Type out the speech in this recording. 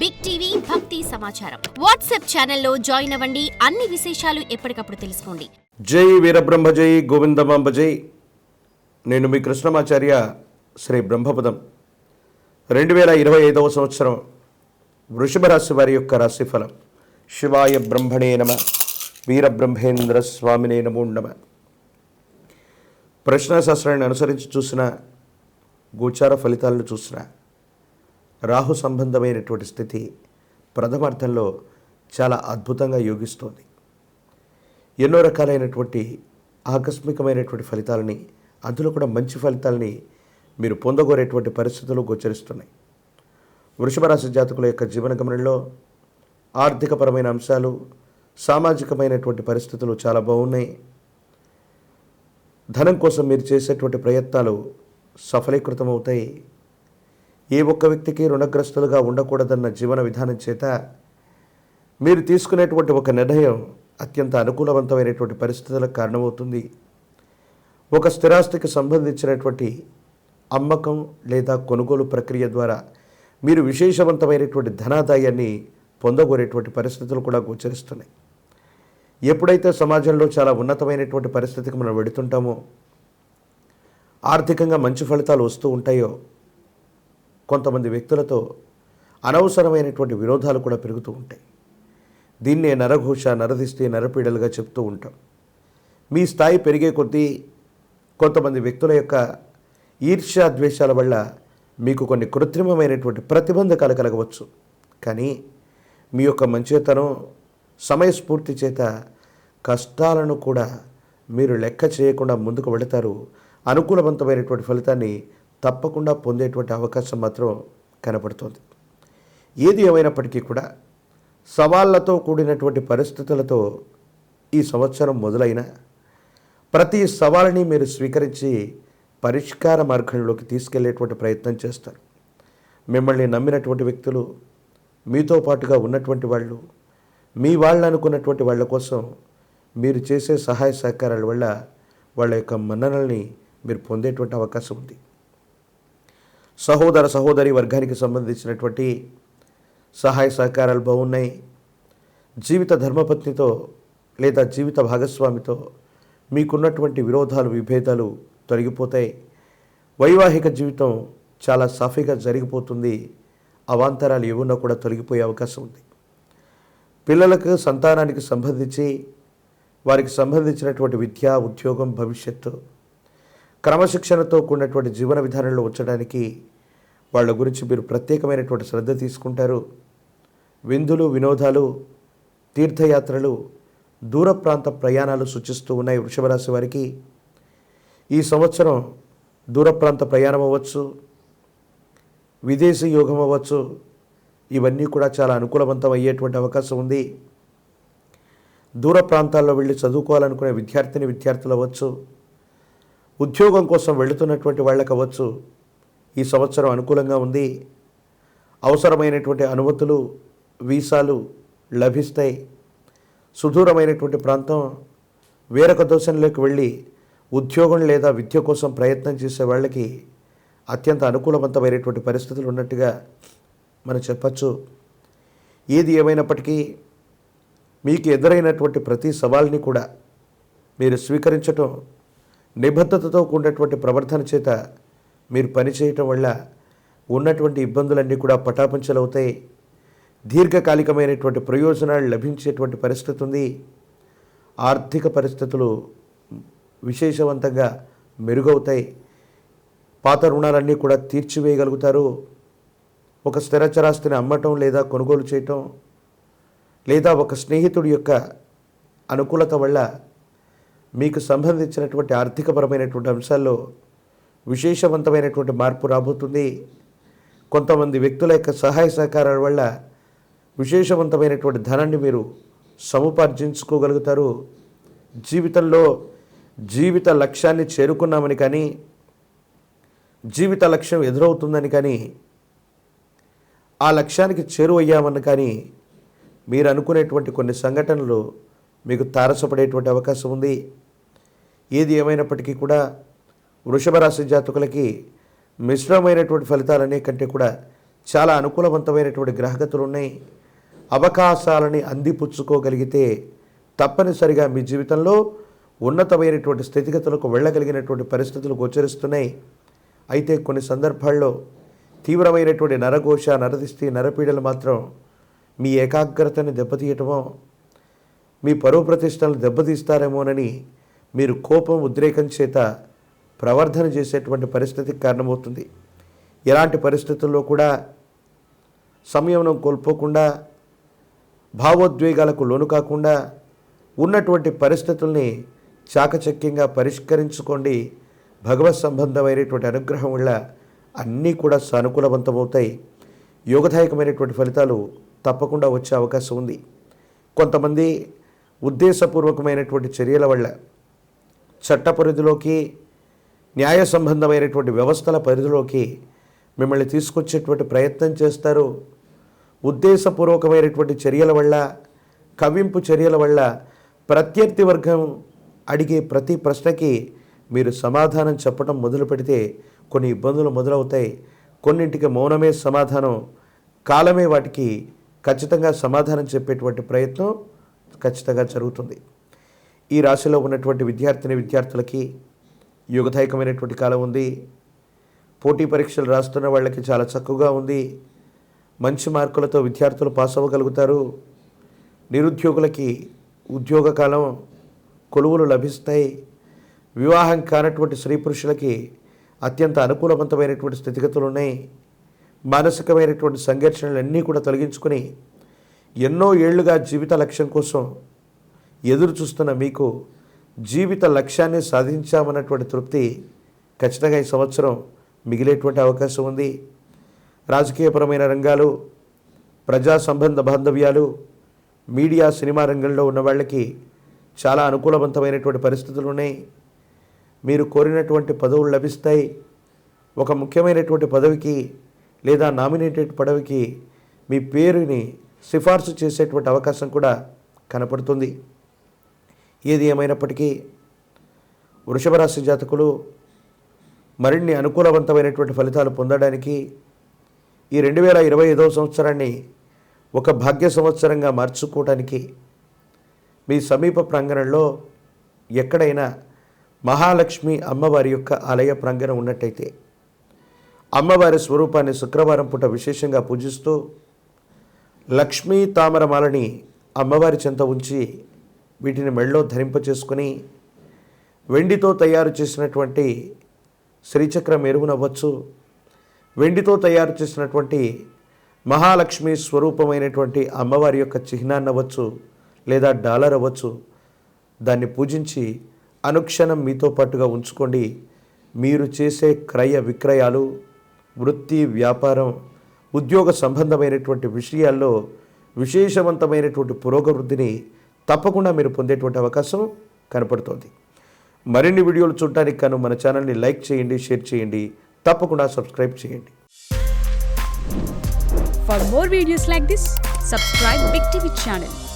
Big TV భక్తి సమాచారం WhatsApp ఛానల్లో జాయిన్ అవ్వండి. అన్ని విశేషాలు ఎప్పటికప్పుడు తెలుసుకోండి. జై వీరబ్రహ్మ జై గోవిందమాంబ జై. నేను మీ కృష్ణమాచార్య శ్రీ బ్రహ్మపదం. 2025వ సంవత్సరం వృషభ రాశి వారి యొక్క రాశిఫలం. శివాయ బ్రహ్మణే నమ, వీరబ్రహ్మేంద్ర స్వామినే నమో నమ. ప్రశ్నాశాస్త్రాన్ని అనుసరించి చూసిన గోచార ఫలితాలను చూసిన రాహు సంబంధమైనటువంటి స్థితి ప్రథమార్థంలో చాలా అద్భుతంగా యోగిస్తోంది. ఎన్నో రకాలైనటువంటి ఆకస్మికమైనటువంటి ఫలితాలని, అందులో కూడా మంచి ఫలితాలని మీరు పొందగోరేటువంటి పరిస్థితులు గోచరిస్తున్నాయి. వృషభ రాశి జాతకుల యొక్క జీవన గమనంలో ఆర్థికపరమైన అంశాలు, సామాజికమైనటువంటి పరిస్థితులు చాలా బాగున్నాయి. ధనం కోసం మీరు చేసేటువంటి ప్రయత్నాలు సఫలీకృతమవుతాయి. ఏ ఒక్క వ్యక్తికి రుణగ్రస్తులుగా ఉండకూడదన్న జీవన విధానం చేత మీరు తీసుకునేటువంటి ఒక నిర్ణయం అత్యంత అనుకూలవంతమైనటువంటి పరిస్థితులకు కారణమవుతుంది. ఒక స్థిరాస్తికి సంబంధించినటువంటి అమ్మకం లేదా కొనుగోలు ప్రక్రియ ద్వారా మీరు విశేషవంతమైనటువంటి ధనాదాయాన్ని పొందగోరేటువంటి పరిస్థితులు కూడా గోచరిస్తున్నాయి. ఎప్పుడైతే సమాజంలో చాలా ఉన్నతమైనటువంటి పరిస్థితికి మనం వెడుతుంటామో, ఆర్థికంగా మంచి ఫలితాలు వస్తూ ఉంటాయో, కొంతమంది వ్యక్తులతో అనవసరమైనటువంటి విరోధాలు కూడా పెరుగుతూ ఉంటాయి. దీన్నే నరఘోష, నరదిష్టి, నరపీడలుగా చెప్తూ ఉంటాం. మీ స్థాయి పెరిగే కొద్దీ కొంతమంది వ్యక్తుల యొక్క ఈర్ష్య ద్వేషాల వల్ల మీకు కొన్ని కృత్రిమమైనటువంటి ప్రతిబంధకాలు కలగవచ్చు. కానీ మీ యొక్క మంచితనం, సమయస్ఫూర్తి చేత కష్టాలను కూడా మీరు లెక్క చేయకుండా ముందుకు వెళతారు. అనుకూలవంతమైనటువంటి ఫలితాన్ని తప్పకుండా పొందేటువంటి అవకాశం మాత్రం కనపడుతోంది. ఏది ఏమైనప్పటికీ కూడా సవాళ్లతో కూడినటువంటి పరిస్థితులతో ఈ సంవత్సరం మొదలైన ప్రతి సవాలుని మీరు స్వీకరించి పరిష్కార మార్గంలోకి తీసుకెళ్లేటువంటి ప్రయత్నం చేస్తారు. మిమ్మల్ని నమ్మినటువంటి వ్యక్తులు, మీతో పాటుగా ఉన్నటువంటి వాళ్ళు, మీ వాళ్ళు అనుకున్నటువంటి వాళ్ళ కోసం మీరు చేసే సహాయ సహకారాల వల్ల వాళ్ళ యొక్క మన్ననల్ని మీరు పొందేటువంటి అవకాశం ఉంది. సహోదర సహోదరి వర్గానికి సంబంధించినటువంటి సహాయ సహకారాలు బాగున్నాయి. జీవిత ధర్మపత్నితో లేదా జీవిత భాగస్వామితో మీకున్నటువంటి విరోధాలు, విభేదాలు తొలగిపోతాయి. వైవాహిక జీవితం చాలా సాఫీగా జరిగిపోతుంది. అవాంతరాలు ఏమున్నా కూడా తొలగిపోయే అవకాశం ఉంది. పిల్లలకు, సంతానానికి సంబంధించి వారికి సంబంధించినటువంటి విద్య, ఉద్యోగం, భవిష్యత్తు, క్రమశిక్షణతో కూడినటువంటి జీవన విధానంలో ఉంచడానికి వాళ్ళ గురించి మీరు ప్రత్యేకమైనటువంటి శ్రద్ధ తీసుకుంటారు. విందులు, వినోదాలు, తీర్థయాత్రలు, దూర ప్రాంత ప్రయాణాలు సూచిస్తూ ఉన్నాయి. వృషభ రాశి వారికి ఈ సంవత్సరం దూర ప్రాంత ప్రయాణం అవ్వచ్చు, విదేశీ యోగం అవ్వచ్చు. ఇవన్నీ కూడా చాలా అనుకూలవంతం అయ్యేటువంటి అవకాశం ఉంది. దూర ప్రాంతాల్లో వెళ్ళి చదువుకోవాలనుకునే విద్యార్థులు అవ్వచ్చు, ఉద్యోగం కోసం వెళుతున్నటువంటి వాళ్ళకి అవ్వచ్చు. ఈ సంవత్సరం అనుకూలంగా ఉంది. అవసరమైనటువంటి అనుమతులు, వీసాలు లభిస్తాయి. సుదూరమైనటువంటి ప్రాంతం, వేరొక దేశంలోకి వెళ్ళి ఉద్యోగం లేదా విద్య కోసం ప్రయత్నం చేసే వాళ్ళకి అత్యంత అనుకూలవంతమైనటువంటి పరిస్థితులు ఉన్నట్టుగా మనం చెప్పచ్చు. ఏది ఏమైనప్పటికీ మీకు ఎదురైనటువంటి ప్రతి సవాల్ని కూడా మీరు స్వీకరించటం, నిబద్ధతతో కూడినటువంటి ప్రవర్తన చేత మీరు పనిచేయటం వల్ల ఉన్నటువంటి ఇబ్బందులన్నీ కూడా పటాపంచలవుతాయి. దీర్ఘకాలికమైనటువంటి ప్రయోజనాలు లభించేటువంటి పరిస్థితి ఉంది. ఆర్థిక పరిస్థితులు విశేషవంతంగా మెరుగవుతాయి. పాత రుణాలన్నీ కూడా తీర్చివేయగలుగుతారు. ఒక స్థిరచరాస్తిని అమ్మటం లేదా కొనుగోలు చేయటం, లేదా ఒక స్నేహితుడి యొక్క అనుకూలత వల్ల మీకు సంబంధించినటువంటి ఆర్థికపరమైనటువంటి అంశాల్లో విశేషవంతమైనటువంటి మార్పు రాబోతుంది. కొంతమంది వ్యక్తుల యొక్క సహాయ సహకారాల వల్ల విశేషవంతమైనటువంటి ధనాన్ని మీరు సముపార్జించుకోగలుగుతారు. జీవితంలో జీవిత లక్ష్యాన్ని చేరుకున్నామని కానీ, జీవిత లక్ష్యం ఎదురవుతుందని కానీ, ఆ లక్ష్యానికి చేరువయ్యామని కానీ మీరు అనుకునేటువంటి కొన్ని సంఘటనలు మీకు తారసపడేటువంటి అవకాశం ఉంది. ఏది ఏమైనప్పటికీ కూడా వృషభ రాశి జాతకులకి మిశ్రమైనటువంటి ఫలితాలనే కంటే కూడా చాలా అనుకూలవంతమైనటువంటి గ్రహగతులు ఉన్నాయి. అవకాశాలని అందిపుచ్చుకోగలిగితే తప్పనిసరిగా మీ జీవితంలో ఉన్నతమైనటువంటి స్థితిగతులకు వెళ్ళగలిగినటువంటి పరిస్థితులు గోచరిస్తున్నాయి. అయితే కొన్ని సందర్భాల్లో తీవ్రమైనటువంటి నరఘోష, నరదిష్టి, నరపీడలు మాత్రం మీ ఏకాగ్రతని దెబ్బతీయటమో, మీ పరువు ప్రతిష్టలను దెబ్బతీస్తారేమోనని మీరు కోపం, ఉద్రేకం చేత ప్రవర్ధన చేసేటువంటి పరిస్థితికి కారణమవుతుంది. ఎలాంటి పరిస్థితుల్లో కూడా సంయమనం కోల్పోకుండా, భావోద్వేగాలకు లోను కాకుండా ఉన్నటువంటి పరిస్థితుల్ని చాకచక్యంగా పరిష్కరించుకోండి. భగవత్ సంబంధమైనటువంటి అనుగ్రహం వల్ల అన్నీ కూడా సానుకూలవంతమవుతాయి. యోగదాయకమైనటువంటి ఫలితాలు తప్పకుండా వచ్చే అవకాశం ఉంది. కొంతమంది ఉద్దేశపూర్వకమైనటువంటి చర్యల వల్ల చట్ట పరిధిలోకి, న్యాయ సంబంధమైనటువంటి వ్యవస్థల పరిధిలోకి మిమ్మల్ని తీసుకొచ్చేటువంటి ప్రయత్నం చేస్తారు. ఉద్దేశపూర్వకమైనటువంటి చర్యల వల్ల, కవ్వింపు చర్యల వల్ల ప్రత్యర్థి వర్గం అడిగే ప్రతి ప్రశ్నకి మీరు సమాధానం చెప్పడం మొదలు పెడితే కొన్ని ఇబ్బందులు మొదలవుతాయి. కొన్నింటికి మౌనమే సమాధానం, కాలమే వాటికి ఖచ్చితంగా సమాధానం చెప్పేటువంటి ప్రయత్నం ఖచ్చితంగా జరుగుతుంది. ఈ రాశిలో ఉన్నటువంటి విద్యార్థులకి యోగదాయకమైనటువంటి కాలం ఉంది. పోటీ పరీక్షలు రాస్తున్న వాళ్ళకి చాలా చక్కగా ఉంది. మంచి మార్కులతో విద్యార్థులు పాస్ అవ్వగలుగుతారు. నిరుద్యోగులకి ఉద్యోగ కాలం, కొలువులు లభిస్తాయి. వివాహం కానటువంటి స్త్రీ పురుషులకి అత్యంత అనుకూలవంతమైనటువంటి స్థితిగతులు ఉన్నాయి. మానసికమైనటువంటి సంఘర్షణలన్నీ కూడా తొలగించుకొని ఎన్నో ఏళ్లుగా జీవిత లక్ష్యం కోసం ఎదురు చూస్తున్న మీకు జీవిత లక్ష్యాన్ని సాధించామన్నటువంటి తృప్తి ఖచ్చితంగా ఈ సంవత్సరం మిగిలేటువంటి అవకాశం ఉంది. రాజకీయపరమైన రంగాలు, ప్రజా సంబంధ బాంధవ్యాలు, మీడియా, సినిమా రంగంలో ఉన్న వాళ్ళకి చాలా అనుకూలవంతమైనటువంటి పరిస్థితులు ఉన్నాయి. మీరు కోరినటువంటి పదవులు లభిస్తాయి. ఒక ముఖ్యమైనటువంటి పదవికి లేదా నామినేటెడ్ పదవికి మీ పేరుని సిఫార్సు చేసేటువంటి అవకాశం కూడా కనపడుతుంది. ఏది ఏమైనప్పటికీ వృషభ రాశి జాతకులు మరిన్ని అనుకూలవంతమైనటువంటి ఫలితాలు పొందడానికి ఈ 2025వ సంవత్సరాన్ని ఒక భాగ్య సంవత్సరంగా మార్చుకోవడానికి మీ సమీప ప్రాంగణంలో ఎక్కడైనా మహాలక్ష్మి అమ్మవారి యొక్క ఆలయ ప్రాంగణం ఉన్నట్టయితే అమ్మవారి స్వరూపాన్ని శుక్రవారం పూట విశేషంగా పూజిస్తూ లక్ష్మీ తామరమాలని అమ్మవారి చెంత ఉంచి వీటిని మెళ్ళో ధరింపచేసుకొని వెండితో తయారు చేసినటువంటి శ్రీచక్రం ఎరువునవ్వచ్చు, వెండితో తయారు చేసినటువంటి మహాలక్ష్మి స్వరూపమైనటువంటి అమ్మవారి యొక్క చిహ్నాన్ని అవ్వచ్చు లేదా డాలర్ అవ్వచ్చు, దాన్ని పూజించి అనుక్షణం మీతో పాటుగా ఉంచుకోండి. మీరు చేసే క్రయ విక్రయాలు, వృత్తి, వ్యాపారం, ఉద్యోగ సంబంధమైనటువంటి విషయాల్లో విశేషవంతమైనటువంటి పురోగవృద్ధిని తప్పకుండా మీరు పొందేటువంటి అవకాశం కనపడుతోంది. మరిన్ని వీడియోలు చూడటానికి గాను మన ఛానల్ని లైక్ చేయండి, షేర్ చేయండి, తప్పకుండా సబ్స్క్రైబ్ చేయండి. For more videos like this, subscribe Big TV channel.